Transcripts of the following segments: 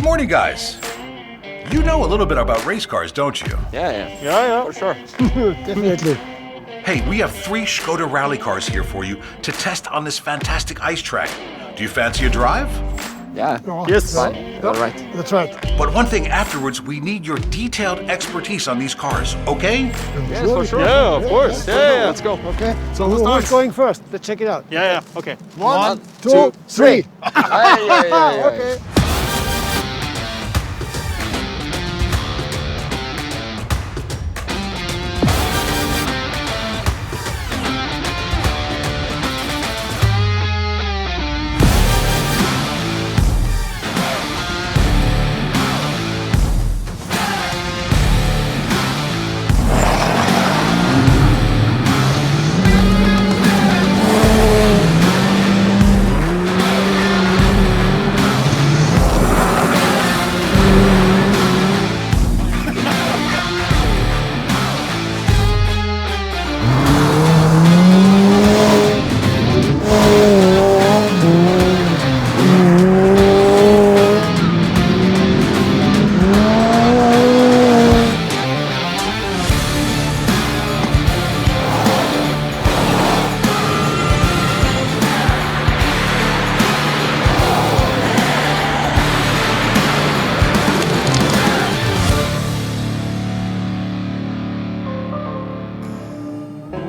morning, guys. You know a little bit about race cars, don't you? Yeah, for sure. Definitely. Hey, we have 3 ŠKODA rally cars here for you to test on this fantastic ice track. Do you fancy a drive? Yeah. No, Yes. no, All right. That's right. But one thing afterwards, we need your detailed expertise on these cars, okay? Yeah, for sure. Yeah, of course. Yeah, let's go. Okay. So who's going first? Let's check it out. Yeah, okay. 1, 2, 3. Yeah. Okay.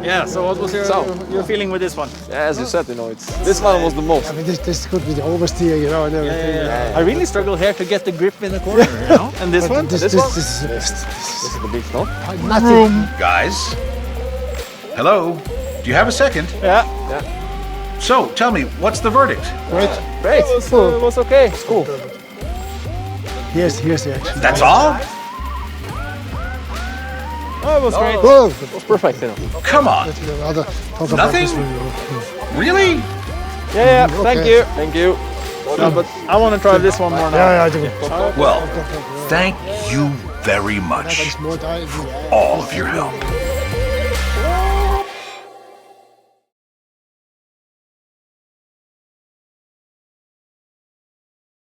Yeah, so what was your feeling with this one? Yeah, as you said, this one was the most. I mean, this could be the oversteer, and everything. I really struggle here to get the grip in the corner, And this one? This is the best. This is the big one. Nothing. Guys? Hello? Do you have a second? Yeah. So, tell me, what's the verdict? Great. Great. It was okay. It's cool. Here's the action. That's all? Oh, it was great. Whoa. It was perfect, Come on. Talk about Nothing? this one. Really? Yeah, thank Okay. you. Thank you. No, but I want to try this one more now. Yeah, I do. Well, thank you very much. More time. All of your help.